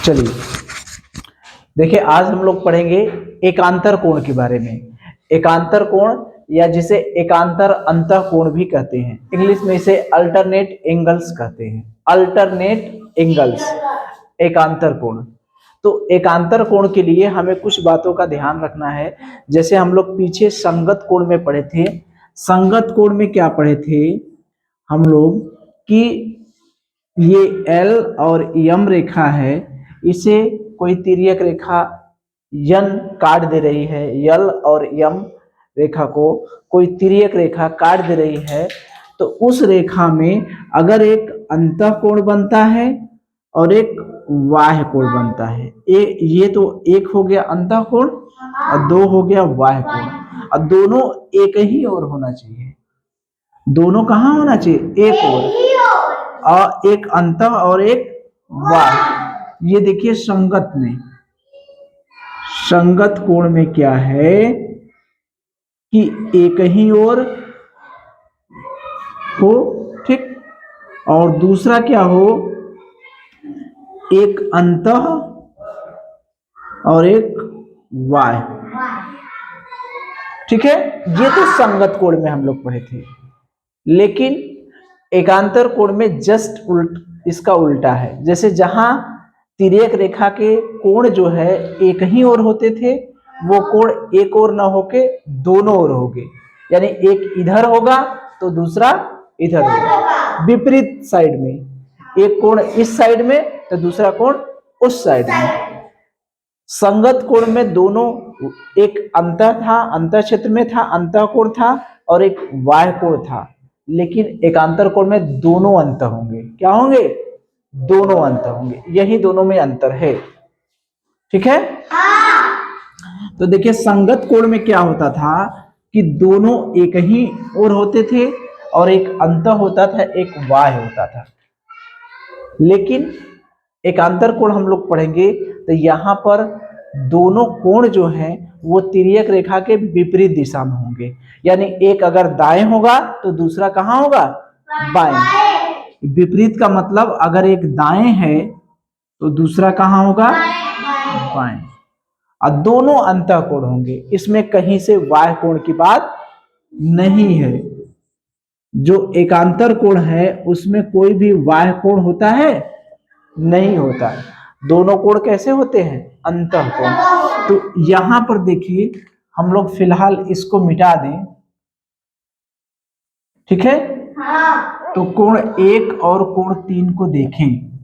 चलिए देखिए, आज हम लोग पढ़ेंगे एकांतर कोण के बारे में। एकांतर कोण या जिसे एकांतर अंतः कोण भी कहते हैं, इंग्लिश में इसे अल्टरनेट एंगल्स कहते हैं। अल्टरनेट एंगल्स, एकांतर कोण। तो एकांतर कोण के लिए हमें कुछ बातों का ध्यान रखना है। जैसे हम लोग पीछे संगत कोण में पढ़े थे। संगत कोण में क्या पढ़े थे हम लोग कि ये L और M रेखा है, इसे कोई तिर्यक रेखा N काट दे रही है। L और M रेखा को कोई तिर्यक रेखा काट दे रही है, तो उस रेखा में अगर एक अंतः कोण बनता है और एक बाह्य कोण बनता है। ये तो एक हो गया अंतः कोण और दो हो गया बाह्य कोण। और दोनों एक ही ओर होना चाहिए। दोनों कहाँ होना चाहिए? एक ओर, और एक अंतः और एक बाह्य। ये देखिए संगत में, संगत कोण में क्या है कि एक ही ओर हो, ठीक, और दूसरा क्या हो, एक अंतः और एक बाह्य, ठीक है। ये तो संगत कोण में हम लोग पढ़े थे। लेकिन एकांतर कोण में जस्ट इसका उल्टा है। जैसे जहां तिर्यक रेखा के कोण जो है एक ही ओर होते थे, वो कोण एक ओर ना होके दोनों ओर होंगे। यानी एक इधर होगा तो दूसरा इधर होगा, विपरीत साइड में। एक कोण इस साइड में तो दूसरा कोण उस साइड में। संगत कोण में दोनों, एक अंतः था, अंतः क्षेत्र में था, अंतः कोण था, और एक बाह्य कोण था। लेकिन एकांतर कोण में दोनों अंतर होंगे। क्या होंगे? दोनों अंतर होंगे। यही दोनों में अंतर है, ठीक है। तो देखिए संगत कोण में क्या होता था कि दोनों एक ही ओर होते थे और एक अंतः होता था, एक बाह्य होता था। लेकिन एकांतर कोण हम लोग पढ़ेंगे तो यहाँ पर दोनों कोण जो हैं वो तिर्यक रेखा के विपरीत दिशा में होंगे। यानी एक अगर दाएं होगा तो दूसरा कहाँ होगा? बाएं। विपरीत का मतलब अगर एक दाएं है तो दूसरा कहाँ होगा? बाएं। और दोनों अंतः कोण होंगे। इसमें कहीं से बाह्य कोण की बात नहीं है। जो एकांतर कोण है उसमें कोई भी बाह्य कोण होता है? नहीं होता। दोनों कोण कैसे होते हैं? अंतः कोण। तो यहां पर देखिए हम लोग फिलहाल इसको मिटा दें, ठीक है। तो कोण 1 और कोण 3 को देखें।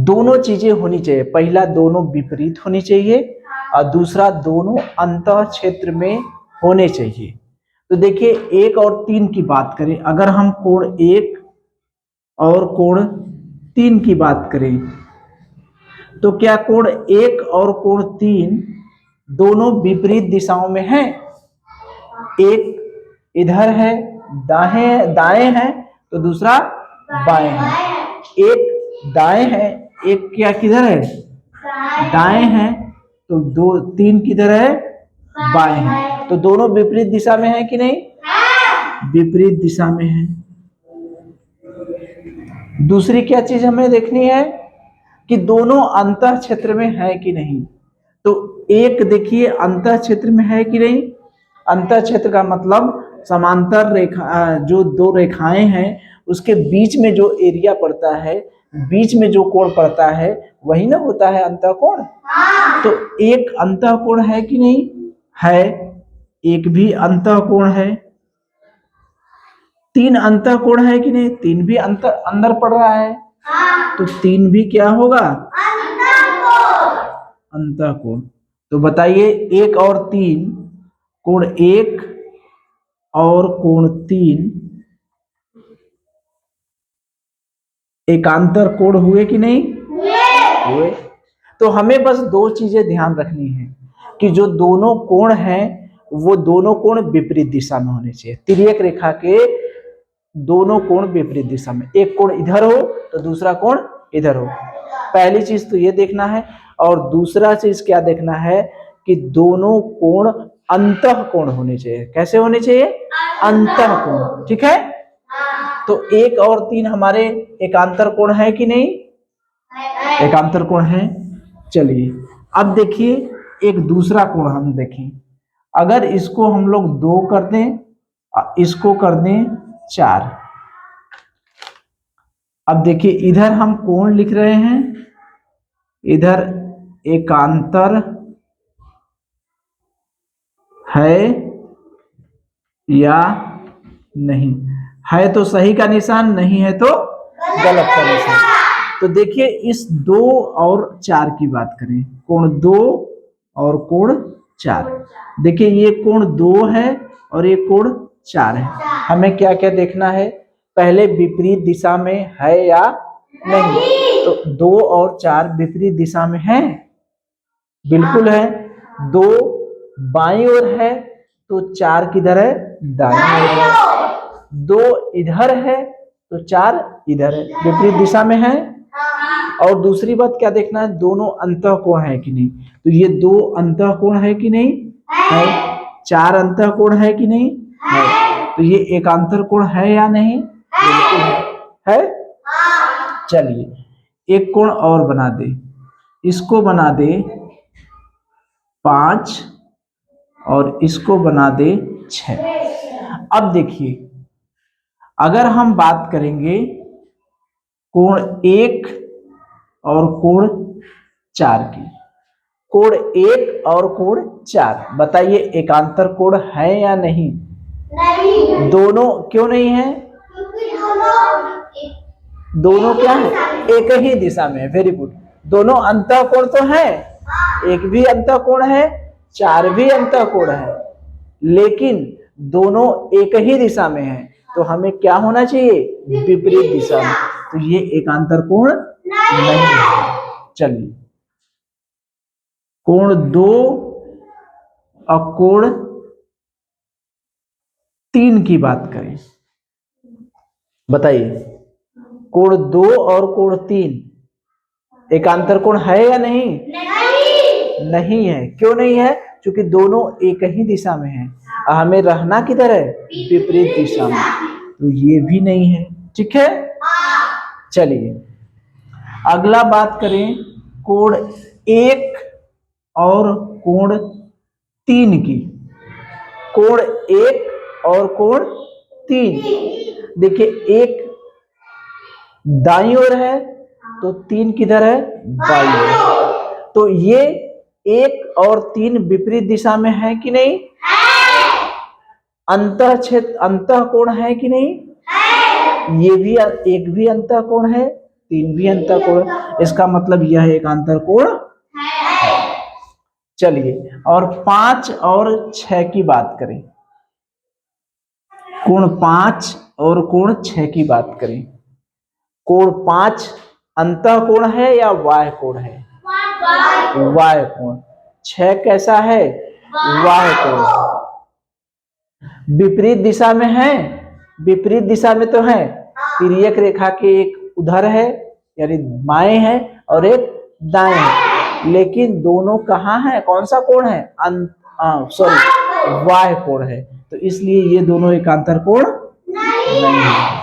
दोनों चीजें होनी चाहिए। पहला, दोनों विपरीत होनी चाहिए, और दूसरा, दोनों अंतः क्षेत्र में होने चाहिए। तो देखिए 1 और 3 की बात करें, अगर हम कोण 1 और कोण 3 की बात करें तो क्या कोण 1 और कोण 3 दोनों विपरीत दिशाओं में हैं? एक इधर है, दाएं है, तो दूसरा बाएं है। एक दाएं है, एक क्या किधर है? दाएं है, तो 3 किधर है? बाएं है। तो दोनों विपरीत दिशा में है कि नहीं? विपरीत दिशा में है। दूसरी क्या चीज हमें देखनी है कि दोनों अंतः क्षेत्र में है कि नहीं। तो एक देखिए अंतः क्षेत्र में है कि नहीं। अंतः क्षेत्र का मतलब समांतर रेखा, जो दो रेखाएं हैं उसके बीच में जो एरिया पड़ता है, बीच में जो कोण पड़ता है, वही ना होता है अंतः कोण। तो एक अंतः कोण है कि नहीं? है। एक भी अंतः कोण है। 3 अंतः कोण है कि नहीं? 3 भी अंदर पड़ रहा है, तो 3 भी क्या होगा? अंतः कोण। तो बताइए 1 और 3, कोण 1 और कोण 3 एकांतर कोण हुए कि नहीं? हुए। तो हमें बस दो चीजें ध्यान रखनी है कि जो दोनों कोण हैं वो दोनों कोण विपरीत दिशा में होने चाहिए। तिर्यक रेखा के दोनों कोण विपरीत दिशा में, एक कोण इधर हो तो दूसरा कोण इधर हो। पहली चीज तो ये देखना है। और दूसरा चीज क्या देखना है कि दोनों कोण अंतः कोण होने चाहिए। कैसे होने चाहिए? अंतः कोण, ठीक है। तो 1 और 3 हमारे एकांतर कोण है कि नहीं? एकांतर कोण है। चलिए अब देखिए एक दूसरा कोण हम देखें। अगर इसको हम लोग 2 कर दें, इसको कर दें 4। अब देखिए इधर हम कोण लिख रहे हैं, इधर एकांतर है या नहीं। है तो सही का निशान, नहीं है तो गलत का निशान। तो देखिए इस 2 और 4 की बात करें, कोण 2 और कोण 4। देखिए ये कोण 2 है और ये कोण 4 है। हमें क्या क्या देखना है, पहले विपरीत दिशा में है या नहीं। तो 2 और 4 विपरीत दिशा में है, बिल्कुल है। 2 बाईं ओर है तो 4 किधर है, दाईं ओर है। 2 इधर है तो 4 इधर है, विपरीत दिशा में है। और दूसरी बात क्या देखना है, दोनों अंतःकोण है कि नहीं। तो ये 2 अंतःकोण है कि नहीं, है। 4 अंतःकोण है कि नहीं, है। तो ये एकांतर कोण है या नहीं, बिल्कुल है। चलिए एक कोण और बना दे, इसको बना दे 5 और इसको बना दे 6। अब देखिए अगर हम बात करेंगे कोण 1 और कोण 4 की, कोण 1 और कोण 4, बताइए एकांतर कोण है या नहीं। नहीं। दोनों क्यों नहीं है, दोनों क्या है, एक ही दिशा में है। Very good. दोनों अंतःकोण तो है, एक भी अंतःकोण है, 4 भी अंतःकोण है, लेकिन दोनों एक ही दिशा में है। तो हमें क्या होना चाहिए, विपरीत दिशा में। तो ये एकांतर कोण नहीं है। चलिए कोण 2 और कोण 3 की बात करें, बताइए कोण 2 और कोण 3 एकांतर कोण है या नहीं। नहीं, नहीं है। क्यों नहीं है, क्योंकि दोनों एक ही दिशा में है। हमें रहना किधर है, विपरीत दिशा में। तो ये भी नहीं है, ठीक है। चलिए अगला बात करें कोण 1 और कोण 3 की। कोण 1 और कोण 3, देखिए 1 दाईं ओर है तो 3 किधर है, बाईं ओर। तो ये 1 और 3 विपरीत दिशा में है कि नहीं, अंतः क्षेत्र अंतःकोण है कि नहीं, ये भी 1 भी अंतःकोण है, 3 भी अंतःकोण, इसका मतलब यह एकांतर कोण है। चलिए और 5 और 6 की बात करें, कोण 5 और कोण 6 की बात करें। कोण 5 अंतःकोण है या बाह्य कोण है, बाह्य कोण। 6 कैसा है, बाह्य कोण। विपरीत दिशा में है, विपरीत दिशा में तो है, तिर्यक रेखा के एक उधर है यानी बाएं है और एक दाएं है, लेकिन दोनों कहाँ है, कौन सा कोण है, सॉरी बाह्य कोण है। तो इसलिए ये दोनों एकांतर कोण नहीं है,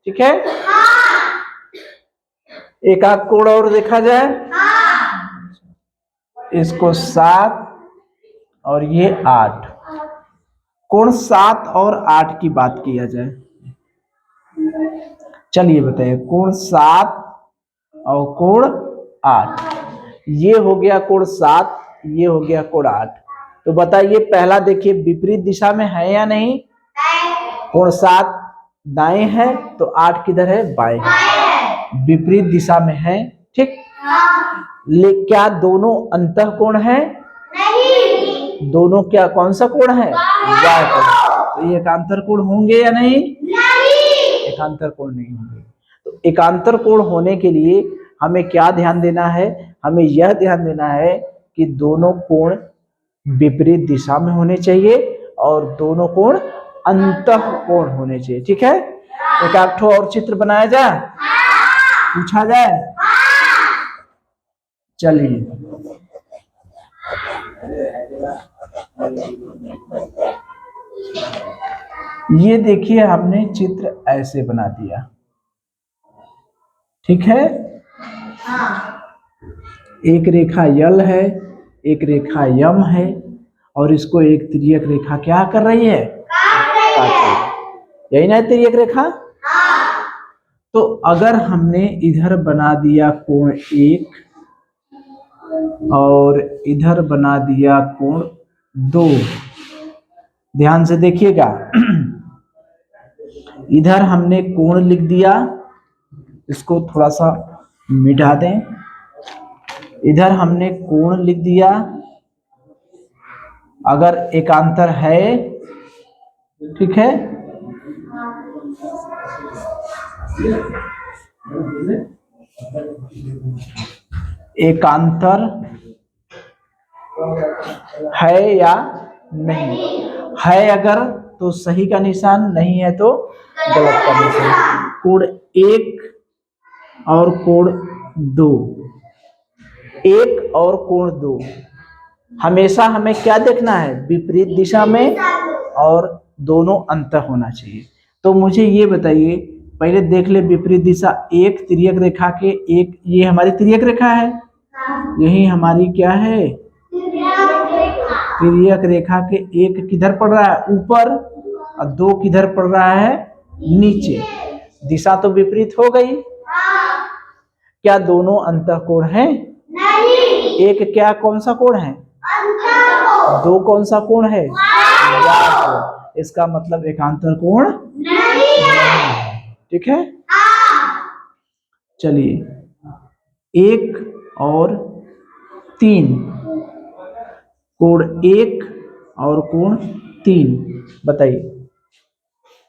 ठीक है। एक आध कोण और देखा जाए, इसको 7 और ये 8। कोण 7 और 8 की बात किया जाए, चलिए बताइए कोण 7 और कोण 8। ये हो गया कोण 7, ये हो गया कोण 8। तो बताइए पहला देखिए विपरीत दिशा में है या नहीं, कोण 7 दाएं है तो 8 किधर है, बाएं है, विपरीत दिशा में है, ठीक। क्या दोनों अंतःकोण है, नहीं। दोनों क्या, कौन सा कोण है, बाह्य कोण। तो ये एकांतर कोण होंगे या नहीं, नहीं। एकांतर कोण नहीं होंगे। तो एकांतर कोण होने के लिए हमें क्या ध्यान देना है, हमें यह ध्यान देना है कि दोनों कोण विपरीत दिशा में होने चाहिए और दोनों कोण अंतःकोण होने चाहिए, ठीक है। एक आध और चित्र बनाया जाए, पूछा जाए, चलिए ये देखिए हमने चित्र ऐसे बना दिया, ठीक है। एक रेखा यल है, एक रेखा यम है, और इसको एक तिर्यक रेखा क्या कर रही है? काट रही है। यही ना तिर्यक रेखा। तो अगर हमने इधर बना दिया कोण 1 और इधर बना दिया कोण 2, ध्यान से देखिएगा। इधर हमने कोण लिख दिया, इसको थोड़ा सा मिटा दें। इधर हमने कोण लिख दिया, अगर एकांतर है, ठीक है, एकांतर है या नहीं है, अगर तो सही का निशान, नहीं है तो गलत का निशान। कोण 1 और कोण 2, 1 और कोण 2, हमेशा हमें क्या देखना है? विपरीत दिशा में, और दोनों अंतर होना चाहिए। तो मुझे ये बताइए, पहले देख ले विपरीत दिशा। एक तिर्यक रेखा के एक, ये हमारी तिर्यक रेखा है, यही हमारी क्या है? तिर्यक रेखा के एक किधर पड़ रहा है? ऊपर, और 2 किधर पड़ रहा है? नीचे। दिशा तो विपरीत हो गई। क्या दोनों अंतःकोण हैं? नहीं। एक क्या, कौन सा कोण है? अंतःकोण। 2 कौन सा कोण है? वाह, इसका मतलब एकांतर कोण नहीं है। ठीक है, चलिए 1 और 3, कोण 1 और कोण 3, बताइए।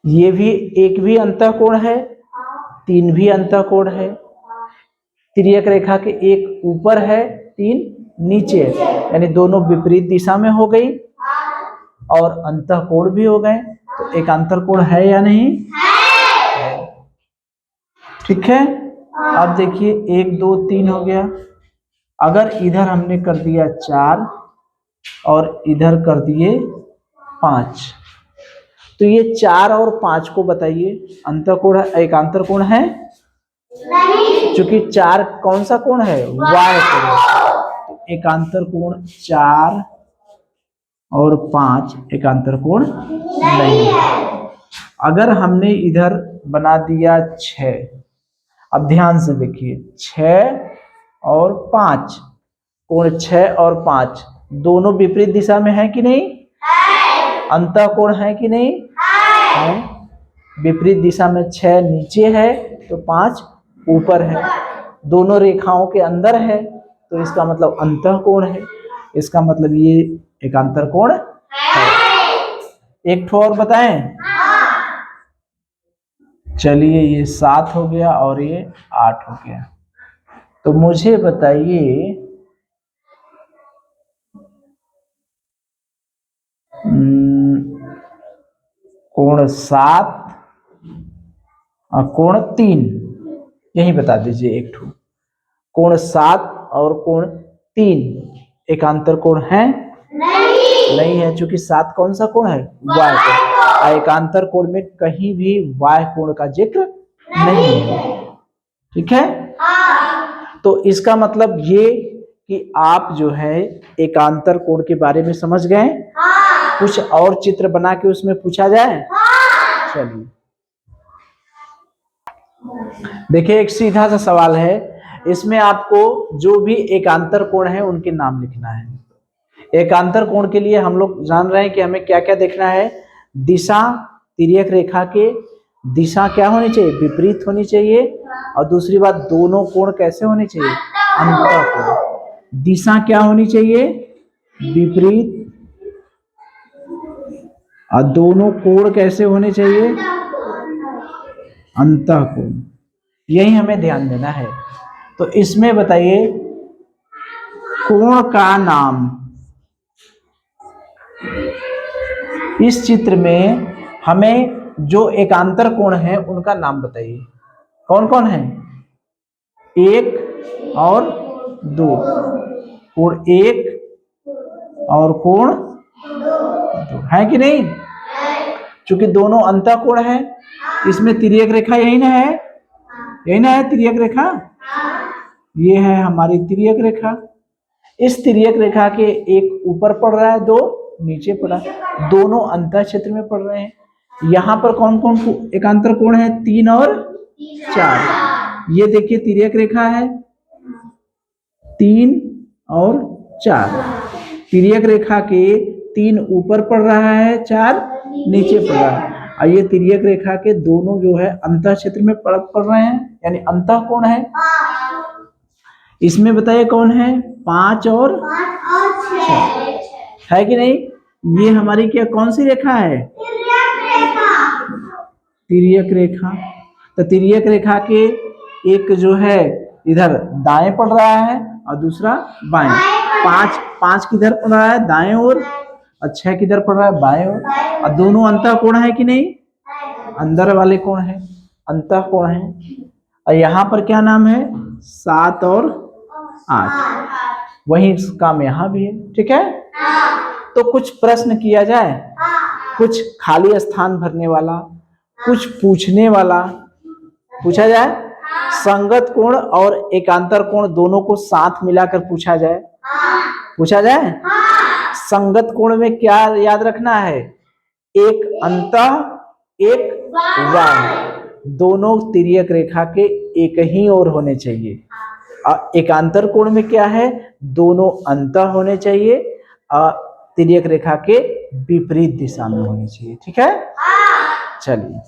ये भी एक भी अंतःकोण है, 3 भी अंतःकोण है। तिर्यक रेखा के एक ऊपर है, 3 नीचे है, यानी दोनों विपरीत दिशा में हो गई और अंतःकोण भी हो गए। तो एकांतर कोण है या नहीं? है। ठीक है, अब देखिए 1 2 3 हो गया। अगर इधर हमने कर दिया 4 और इधर कर दिए 5, तो ये 4 और 5 को बताइए अंतःकोण है, एकांतर कोण है? नहीं। क्योंकि 4 कौन सा कोण है? वाय कोण। एकांतर कोण 4 और 5 एकांतर कोण नहीं है। अगर हमने इधर बना दिया 6, अब ध्यान से देखिए, 6 और 5, कोण 6 और 5 दोनों विपरीत दिशा में है कि नहीं? है। अंतःकोण है कि नहीं? है। विपरीत दिशा में 6 नीचे है तो 5 ऊपर है, दोनों रेखाओं के अंदर है, तो इसका मतलब अंतःकोण है। इसका मतलब ये एकांतर कोण है। एक ठो और बताएं। चलिए ये 7 हो गया और ये 8 हो गया। तो मुझे बताइए कोण 7 और कोण 3, यही बता दीजिए एक ठो। कोण 7 और कोण 3 एकांतर कोण है? नहीं है, क्योंकि 7 कौन सा कोण है? वाय कोण। एकांतर कोण में कहीं भी वाय कोण का जिक्र नहीं है। ठीक है, तो इसका मतलब ये कि आप जो है एकांतर कोण के बारे में समझ गए। कुछ और चित्र बना के उसमें पूछा जाए। चलिए देखिए, एक सीधा सा सवाल है, इसमें आपको जो भी एकांतर कोण है उनके नाम लिखना है। एकांतर कोण के लिए हम लोग जान रहे हैं कि हमें क्या क्या देखना है। दिशा, तिर्यक रेखा के दिशा क्या होनी चाहिए? विपरीत होनी चाहिए। और दूसरी बात, दोनों कोण कैसे होने चाहिए? अंतःकोण। दिशा क्या होनी चाहिए? विपरीत। और दोनों कोण कैसे होने चाहिए? अंतःकोण। यही हमें ध्यान देना है। तो इसमें बताइए कोण का नाम, इस चित्र में हमें जो एकांतर कोण है उनका नाम बताइए। कौन कौन है? 1 और 2, कोण 1 और कोण 2 है कि नहीं? क्योंकि दोनों अंतःकोण है। इसमें तिर्यक रेखा यही ना है? यही ना है तिर्यक रेखा? ये है हमारी तिर्यक रेखा। इस तिर्यक रेखा के एक ऊपर पड़ रहा है, दो नीचे पड़ा, दोनों अंतः क्षेत्र में पड़ रहे हैं। यहाँ पर कौन कौन एकांतर कोण है? 3 और 4। ये देखिए तिर्यक रेखा है, 3 और 4। तिर्यक रेखा के 3 ऊपर पड़ रहा है, 4 नीचे पड़ रहा है। और ये तिर्यक रेखा के दोनों जो है अंतः क्षेत्र में पड़ रहे हैं, यानी अंतः कोण है। इसमें बताइए कौन है? 5 और 6 है कि नहीं? ये हमारी क्या कौन सी रेखा है? तिर्यक रेखा। तो तिर्यक रेखा के एक जो है इधर दाएं पड़ रहा है और दूसरा बाएं। 5 किधर पड़ रहा है? दाएं ओर, और 6 किधर पड़ रहा है? बाएं ओर। और दोनों अंतः कोण है कि नहीं? अंदर वाले कोण है, अंतः कोण है। और यहाँ पर क्या नाम है? 7 और 8। वही काम यहाँ भी है, ठीक है। तो कुछ प्रश्न किया जाए, कुछ खाली स्थान भरने वाला, कुछ पूछने वाला पूछा जाए। संगत कोण और एकांतर कोण दोनों को साथ मिलाकर पूछा जाए, पूछा जाए। संगत कोण में क्या याद रखना है? एक अंतः, एक बाह्य, दोनों तिर्यक रेखा के एक ही ओर होने चाहिए। एकांतर कोण में क्या है? दोनों अंतः होने चाहिए और तिर्यक रेखा के विपरीत दिशा में होने चाहिए, ठीक है। चलिए।